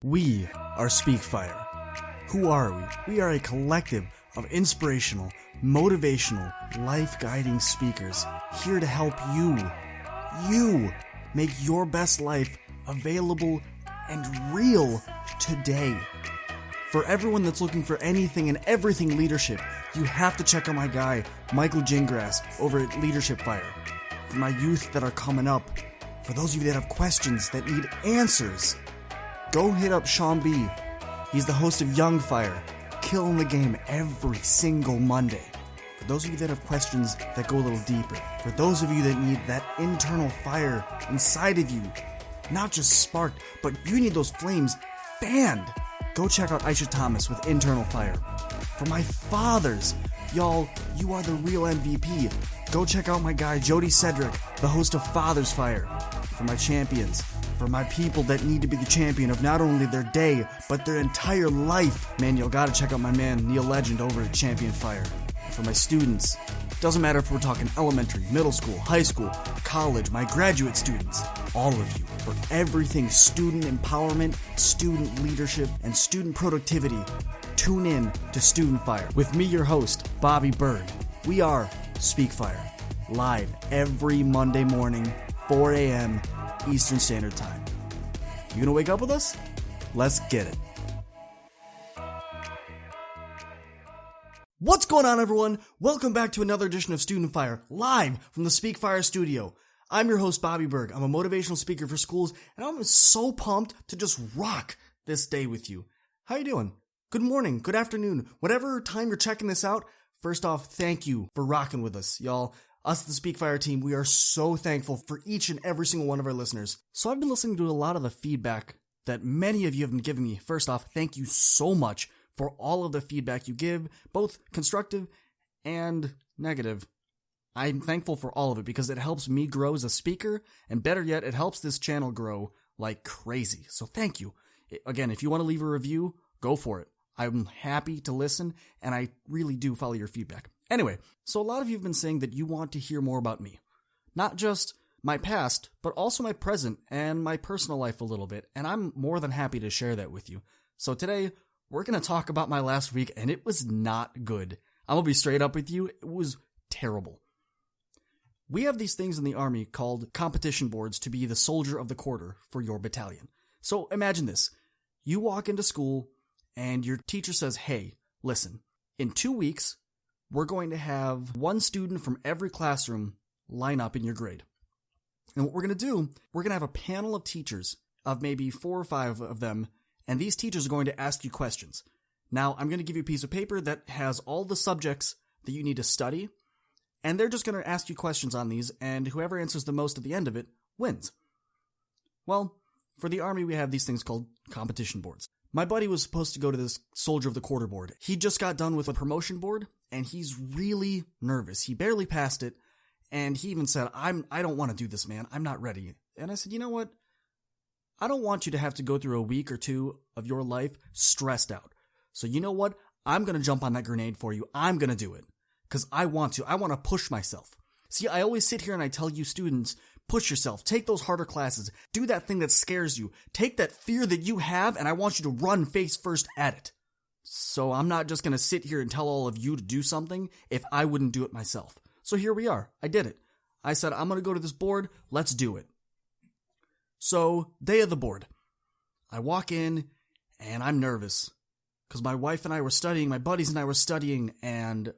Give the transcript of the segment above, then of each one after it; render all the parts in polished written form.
We are Speakfire. Who are we? We are a collective of inspirational, motivational, life-guiding speakers here to help you make your best life available and real today. For everyone that's looking for anything and everything leadership, you have to check out my guy, Michael Gingras, over at Leadership Fire. For my youth that are coming up, for those of you that have questions that need answers, go hit up Sean B. He's the host of Young Fire, killing the game every single Monday. For those of you that have questions that go a little deeper, for those of you that need that internal fire inside of you, not just sparked, but you need those flames fanned, go check out Aisha Thomas with Internal Fire. For my fathers, y'all, you are the real MVP. Go check out my guy Jody Cedric, the host of Father's Fire. For my champions, for my people that need to be the champion of not only their day, but their entire life, man, you'll gotta check out my man Neil Legend over at Champion Fire. For my students, doesn't matter if we're talking elementary, middle school, high school, college, my graduate students, all of you, for everything student empowerment, student leadership, and student productivity, tune in to Student Fire with me, your host, Bobby Berg. We are Speakfire, live every Monday morning, 4 a.m. Eastern Standard Time. You gonna wake up with us? Let's get it. What's going on, everyone? Welcome back to another edition of Student Fire, live from the Speakfire studio. I'm your host, Bobby Berg. I'm a motivational speaker for schools, and I'm so pumped to just rock this day with you. How you doing? Good morning, good afternoon, whatever time you're checking this out. First off, thank you for rocking with us, y'all. Us, the Speakfire team, we are so thankful for each and every single one of our listeners. So I've been listening to a lot of the feedback that many of you have been giving me. First off, thank you so much for all of the feedback you give, both constructive and negative. I'm thankful for all of it because it helps me grow as a speaker, and better yet, it helps this channel grow like crazy. So thank you. Again, if you want to leave a review, go for it. I'm happy to listen, and I really do follow your feedback. Anyway, so a lot of you have been saying that you want to hear more about me. Not just my past, but also my present and my personal life a little bit, and I'm more than happy to share that with you. So today, we're going to talk about my last week, and it was not good. I'm going to be straight up with you. It was terrible. We have these things in the Army called competition boards to be the soldier of the quarter for your battalion. So imagine this. You walk into school, and your teacher says, hey, listen, in 2 weeks, we're going to have one student from every classroom line up in your grade. And what we're going to do, we're going to have a panel of teachers of maybe 4 or 5 of them, and these teachers are going to ask you questions. Now, I'm going to give you a piece of paper that has all the subjects that you need to study, and they're just going to ask you questions on these, and whoever answers the most at the end of it wins. Well, for the Army, we have these things called competition boards. My buddy was supposed to go to this Soldier of the Quarter board. He just got done with a promotion board, and he's really nervous. He barely passed it, and he even said, I don't want to do this, man. I'm not ready. And I said, you know what? I don't want you to have to go through a week or two of your life stressed out. So you know what? I'm going to jump on that grenade for you. I'm going to do it, because I want to. I want to push myself. See, I always sit here and I tell you students, push yourself, take those harder classes, do that thing that scares you, take that fear that you have, and I want you to run face first at it. So I'm not just going to sit here and tell all of you to do something if I wouldn't do it myself. So here we are. I did it. I said, I'm going to go to this board. Let's do it. So, day of the board. I walk in, and I'm nervous, because my wife and I were studying, my buddies and I were studying, and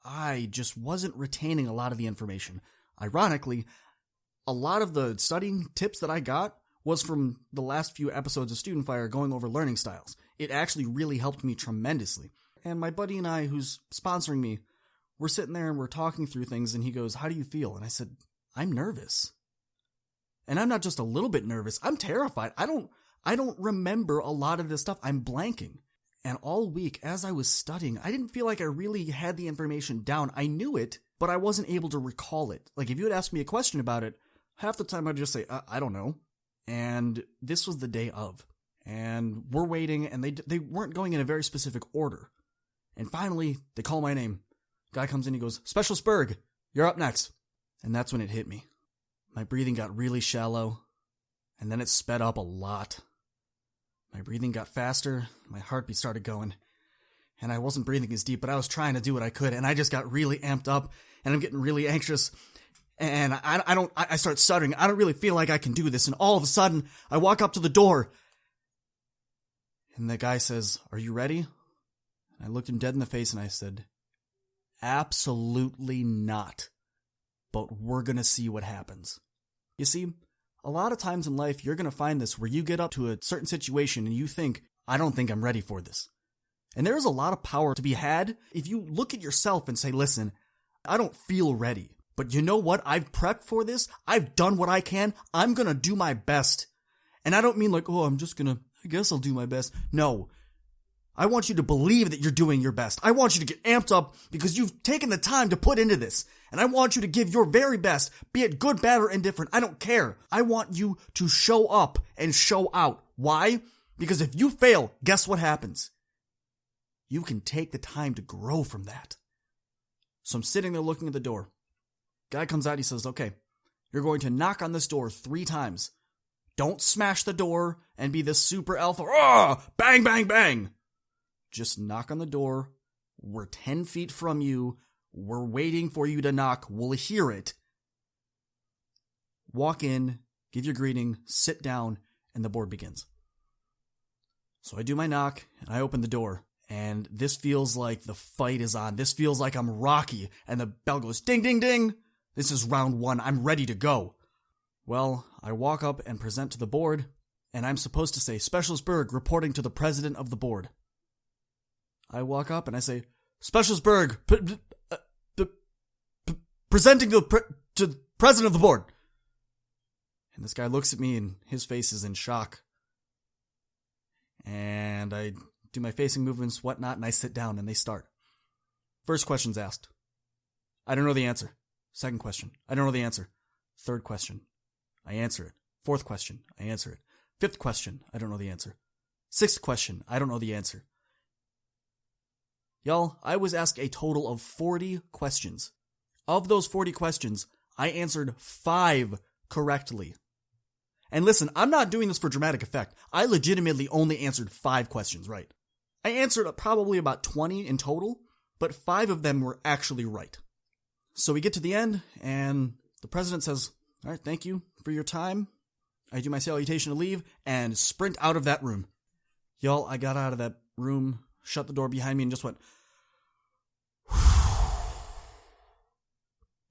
I just wasn't retaining a lot of the information. Ironically, a lot of the studying tips that I got was from the last few episodes of Student Fire going over learning styles. It actually really helped me tremendously. And my buddy and I, who's sponsoring me, we're sitting there and we're talking through things, and he goes, how do you feel? And I said, I'm nervous. And I'm not just a little bit nervous, I'm terrified. I don't remember a lot of this stuff. I'm blanking. And all week, as I was studying, I didn't feel like I really had the information down. I knew it, but I wasn't able to recall it. Like, if you had asked me a question about it, half the time I'd just say, I don't know. And this was the day of. And we're waiting, and they weren't going in a very specific order. And finally, they call my name. Guy comes in, he goes, Specialist Berg, you're up next. And that's when it hit me. My breathing got really shallow, and then it sped up a lot. My breathing got faster, my heartbeat started going, and I wasn't breathing as deep, but I was trying to do what I could, and I just got really amped up, and I'm getting really anxious, and I start stuttering. I don't really feel like I can do this, and all of a sudden, I walk up to the door, and the guy says, "Are you ready?" And I looked him dead in the face, and I said, "Absolutely not, but we're gonna see what happens." You see, a lot of times in life, you're going to find this where you get up to a certain situation and you think, I don't think I'm ready for this. And there is a lot of power to be had if you look at yourself and say, listen, I don't feel ready. But you know what? I've prepped for this. I've done what I can. I'm going to do my best. And I don't mean like, I guess I'll do my best. No. I want you to believe that you're doing your best. I want you to get amped up because you've taken the time to put into this. And I want you to give your very best, be it good, bad, or indifferent. I don't care. I want you to show up and show out. Why? Because if you fail, guess what happens? You can take the time to grow from that. So I'm sitting there looking at the door. Guy comes out, he says, okay, you're going to knock on this door 3 times. Don't smash the door and be this super alpha. Bang, bang, bang. Just knock on the door. We're 10 feet from you. We're waiting for you to knock. We'll hear it. Walk in, give your greeting, sit down, and the board begins. So I do my knock, and I open the door, and this feels like the fight is on. This feels like I'm Rocky, and the bell goes ding, ding, ding. This is round 1. I'm ready to go. Well, I walk up and present to the board, and I'm supposed to say, Specialist Berg reporting to the president of the board. I walk up and I say, Specialist Berg, presenting to the president of the board. And this guy looks at me and his face is in shock. And I do my facing movements, whatnot, and I sit down and they start. First question's asked. I don't know the answer. Second question. I don't know the answer. Third question. I answer it. Fourth question. I answer it. Fifth question. I don't know the answer. Sixth question. I don't know the answer. Y'all, I was asked a total of 40 questions. Of those 40 questions, I answered 5 correctly. And listen, I'm not doing this for dramatic effect. I legitimately only answered 5 questions right. I answered probably about 20 in total, but 5 of them were actually right. So we get to the end, and the president says, all right, thank you for your time. I do my salutation to leave, and sprint out of that room. Y'all, I got out of that room, shut the door behind me, and just went,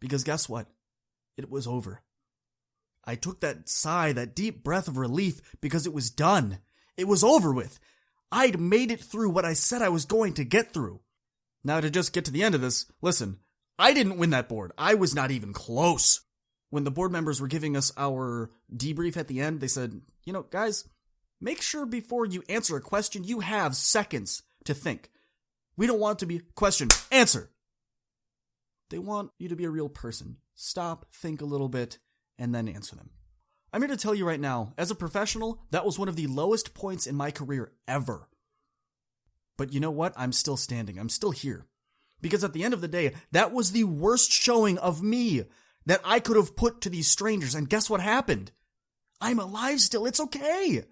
because guess what? It was over. I took that sigh, that deep breath of relief, because it was done. It was over with. I'd made it through what I said I was going to get through. Now to just get to the end of this, listen, I didn't win that board. I was not even close. When the board members were giving us our debrief at the end, they said, guys, make sure before you answer a question, you have seconds to think. We don't want it to be question, answer. They want you to be a real person. Stop, think a little bit, and then answer them. I'm here to tell you right now, as a professional, that was one of the lowest points in my career ever. But you know what? I'm still standing. I'm still here. Because at the end of the day, that was the worst showing of me that I could have put to these strangers. And guess what happened? I'm alive still. It's okay.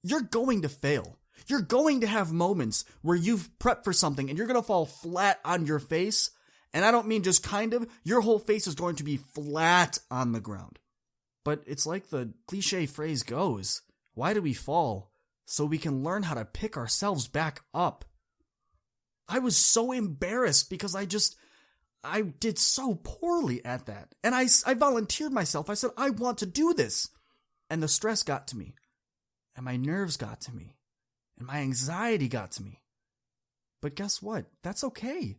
You're going to fail. You're going to have moments where you've prepped for something and you're going to fall flat on your face. And I don't mean just kind of. Your whole face is going to be flat on the ground. But it's like the cliche phrase goes, why do we fall? So we can learn how to pick ourselves back up. I was so embarrassed because I did so poorly at that. And I volunteered myself. I said, I want to do this. And the stress got to me. And my nerves got to me. And my anxiety got to me. But guess what? That's okay.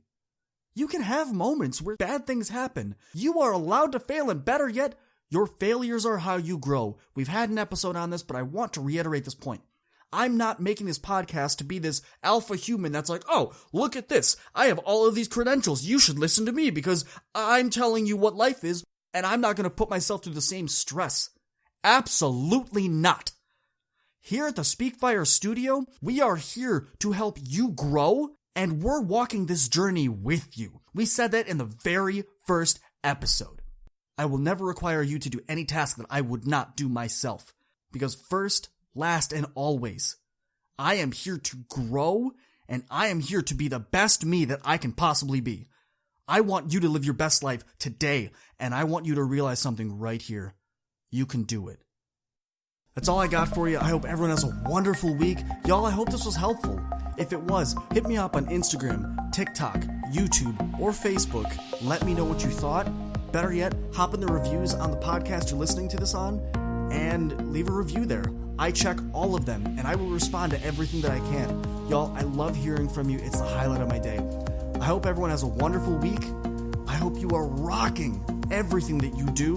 You can have moments where bad things happen. You are allowed to fail, and better yet, your failures are how you grow. We've had an episode on this, but I want to reiterate this point. I'm not making this podcast to be this alpha human that's like, oh, look at this. I have all of these credentials. You should listen to me because I'm telling you what life is, and I'm not going to put myself through the same stress. Absolutely not. Here at the Speakfire Studio, we are here to help you grow, and we're walking this journey with you. We said that in the very first episode. I will never require you to do any task that I would not do myself. Because first, last, and always, I am here to grow, and I am here to be the best me that I can possibly be. I want you to live your best life today, and I want you to realize something right here. You can do it. That's all I got for you. I hope everyone has a wonderful week. Y'all, I hope this was helpful. If it was, hit me up on Instagram, TikTok, YouTube, or Facebook. Let me know what you thought. Better yet, hop in the reviews on the podcast you're listening to this on and leave a review there. I check all of them, and I will respond to everything that I can. Y'all, I love hearing from you. It's the highlight of my day. I hope everyone has a wonderful week. I hope you are rocking everything that you do.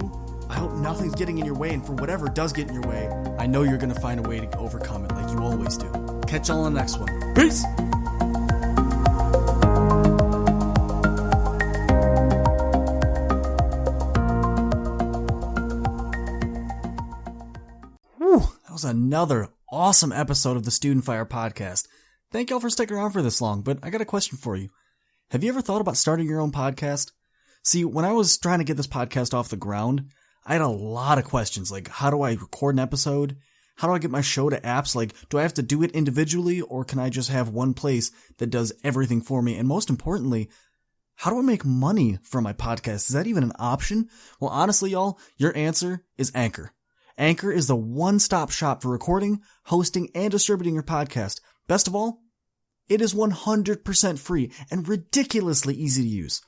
I hope nothing's getting in your way, and for whatever does get in your way, I know you're going to find a way to overcome it like you always do. Catch y'all on the next one. Peace! Whew, that was another awesome episode of the Student Fire podcast. Thank y'all for sticking around for this long, but I got a question for you. Have you ever thought about starting your own podcast? See, when I was trying to get this podcast off the ground, I had a lot of questions, like how do I record an episode? How do I get my show to apps? Like, do I have to do it individually, or can I just have one place that does everything for me? And most importantly, how do I make money from my podcast? Is that even an option? Well, honestly, y'all, your answer is Anchor. Anchor is the one-stop shop for recording, hosting, and distributing your podcast. Best of all, it is 100% free and ridiculously easy to use.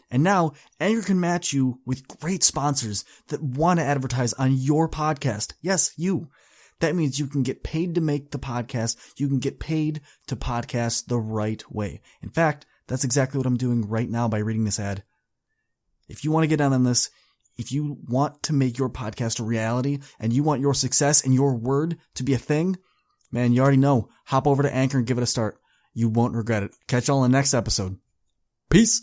And now, Anchor can match you with great sponsors that want to advertise on your podcast. Yes, you. That means you can get paid to make the podcast. You can get paid to podcast the right way. In fact, that's exactly what I'm doing right now by reading this ad. If you want to get in on this, if you want to make your podcast a reality and you want your success and your word to be a thing, man, you already know. Hop over to Anchor and give it a start. You won't regret it. Catch y'all in the next episode. Peace.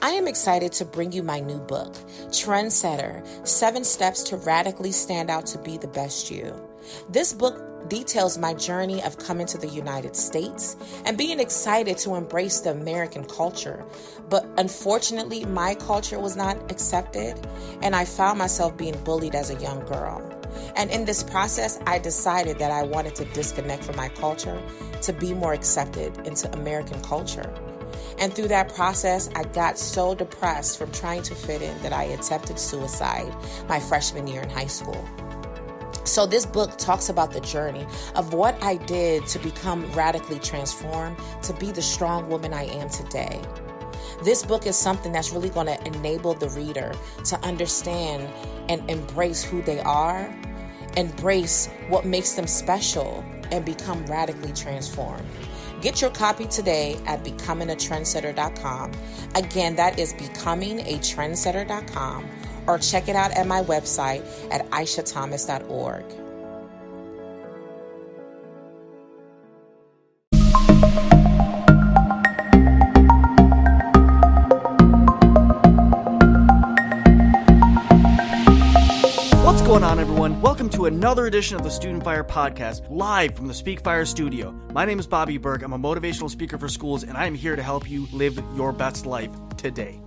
I am excited to bring you my new book, Trendsetter, 7 Steps to Radically Stand Out to Be the Best You. This book details my journey of coming to the United States and being excited to embrace the American culture. But unfortunately, my culture was not accepted, and I found myself being bullied as a young girl. And in this process, I decided that I wanted to disconnect from my culture to be more accepted into American culture. And through that process, I got so depressed from trying to fit in that I attempted suicide my freshman year in high school. So this book talks about the journey of what I did to become radically transformed, to be the strong woman I am today. This book is something that's really going to enable the reader to understand and embrace who they are, embrace what makes them special, and become radically transformed. Get your copy today at becomingatrendsetter.com. Again, that is becomingatrendsetter.com, or check it out at my website at aishathomas.org. What's going on, everyone? Welcome to another edition of the Student Fire podcast, live from the Speak Fire studio. My name is Bobby Berg. I'm a motivational speaker for schools, and I am here to help you live your best life today.